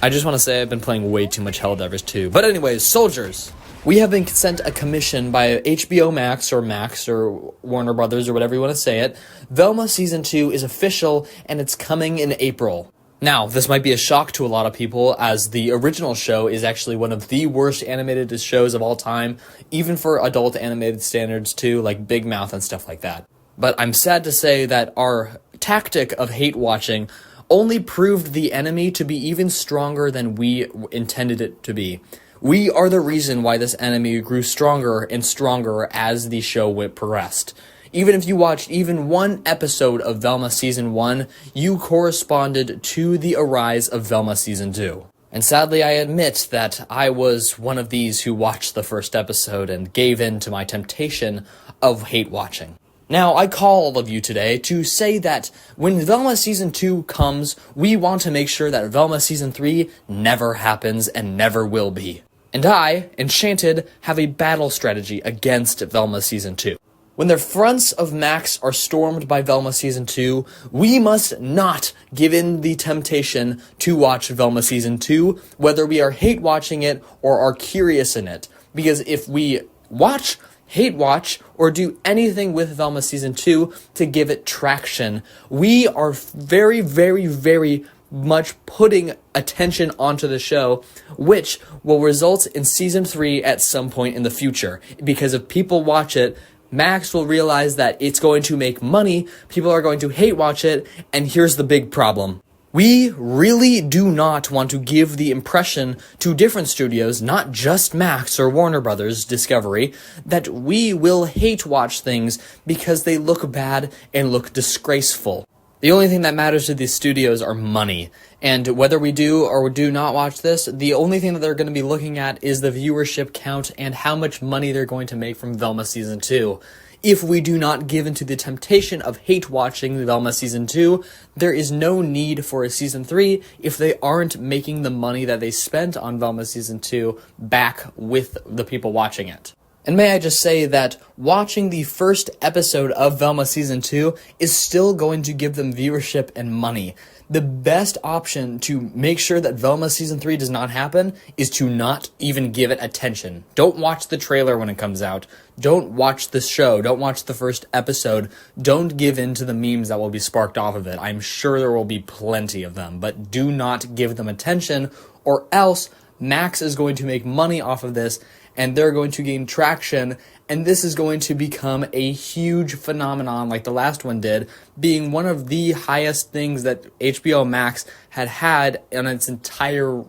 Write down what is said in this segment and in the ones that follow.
I just want to say I've been playing way too much Helldivers 2. But anyways, soldiers! We have been sent a commission by HBO Max or Warner Brothers or whatever you want to say it. Velma Season 2 is official and it's coming in April. Now, this might be a shock to a lot of people, as the original show is actually one of the worst animated shows of all time, even for adult animated standards too, like Big Mouth and stuff like that. But I'm sad to say that our tactic of hate watching only proved the enemy to be even stronger than we intended it to be. We are the reason why this enemy grew stronger and stronger as the show progressed. Even if you watched even one episode of Velma Season 1, you corresponded to the arise of Velma Season 2. And sadly, I admit that I was one of these who watched the first episode and gave in to my temptation of hate watching. Now, I call all of you today to say that when Velma Season 2 comes, we want to make sure that Velma Season 3 never happens and never will be. And I, Enchanted, have a battle strategy against Velma Season 2. When the fronts of Max are stormed by Velma Season 2, we must not give in the temptation to watch Velma Season 2, whether we are hate watching it or are curious in it. Because if we watch, hate watch, or do anything with Velma Season 2 to give it traction, we are very, very, very much putting attention onto the show, which will result in Season 3 at some point in the future. Because if people watch it, Max will realize that it's going to make money, people are going to hate watch it, and here's the big problem. We really do not want to give the impression to different studios, not just Max or Warner Brothers Discovery, that we will hate watch things because they look bad and look disgraceful. The only thing that matters to these studios are money. And whether we do or do not watch this, the only thing that they're going to be looking at is the viewership count and how much money they're going to make from Velma Season 2. If we do not give into the temptation of hate watching Velma Season 2, there is no need for a Season 3 if they aren't making the money that they spent on Velma Season 2 back with the people watching it. And may I just say that watching the first episode of Velma Season 2 is still going to give them viewership and money. The best option to make sure that Velma Season 3 does not happen is to not even give it attention. Don't watch the trailer when it comes out. Don't watch the show. Don't watch the first episode. Don't give in to the memes that will be sparked off of it. I'm sure there will be plenty of them, but do not give them attention, or else Max is going to make money off of this, and they're going to gain traction, and this is going to become a huge phenomenon like the last one did, being one of the highest things that HBO Max had on its entire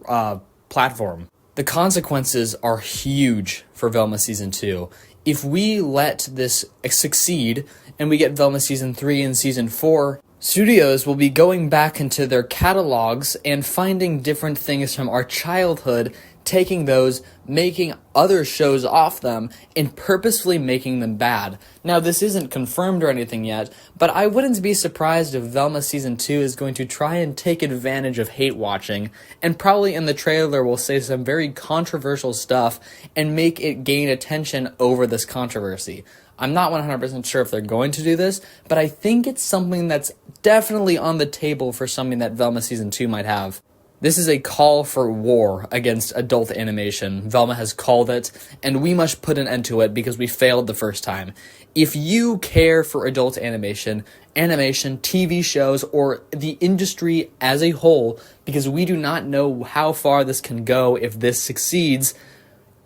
platform. The consequences are huge for Velma Season 2. If we let this succeed, and we get Velma Season 3 and Season 4, studios will be going back into their catalogs and finding different things from our childhood, taking those, making other shows off them, and purposefully making them bad. Now, this isn't confirmed or anything yet, but I wouldn't be surprised if Velma Season 2 is going to try and take advantage of hate watching, and probably in the trailer will say some very controversial stuff and make it gain attention over this controversy. I'm not 100% sure if they're going to do this, but I think it's something that's definitely on the table for something that Velma Season 2 might have. This is a call for war against adult animation. Velma has called it, and we must put an end to it because we failed the first time. If you care for adult animation, TV shows, or the industry as a whole, because we do not know how far this can go if this succeeds,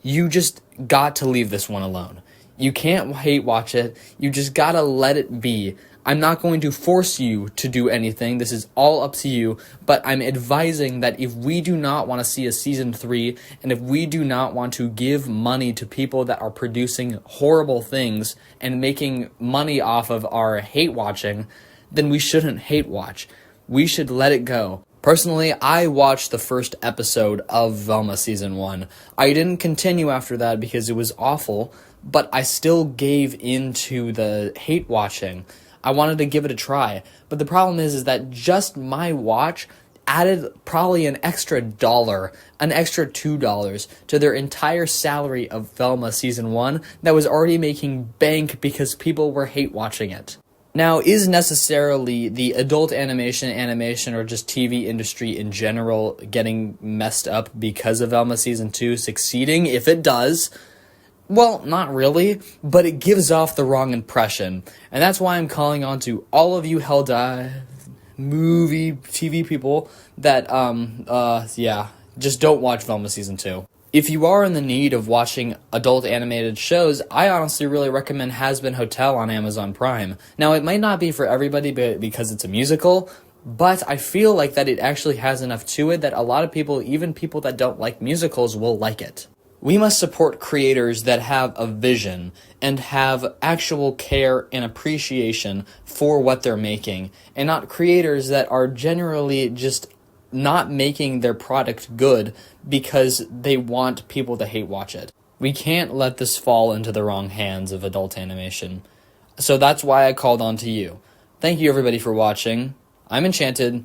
you just got to leave this one alone. You can't hate watch it. You just gotta let it be. I'm not going to force you to do anything. This is all up to you, but I'm advising that if we do not want to see a Season 3, and if we do not want to give money to people that are producing horrible things and making money off of our hate watching, then we shouldn't hate watch. We should let it go. Personally, I watched the first episode of Velma Season 1. I didn't continue after that because it was awful, but I still gave into the hate watching. I wanted to give it a try, but the problem is that just my watch added probably an extra $1, an extra $2 to their entire salary of Velma Season 1 that was already making bank because people were hate watching it. Now, is necessarily the adult animation, or just TV industry in general getting messed up because of Velma Season 2 succeeding? If it does, well, not really, but it gives off the wrong impression. And that's why I'm calling on to all of you movie, TV people that, just don't watch Velma Season 2. If you are in the need of watching adult animated shows, I honestly really recommend Has Been Hotel on Amazon Prime. Now, it might not be for everybody because it's a musical, but I feel like that it actually has enough to it that a lot of people, even people that don't like musicals, will like it. We must support creators that have a vision and have actual care and appreciation for what they're making, and not creators that are generally just not making their product good because they want people to hate watch it. We can't let this fall into the wrong hands of adult animation. So that's why I called on to you. Thank you everybody for watching. I'm Enchanted.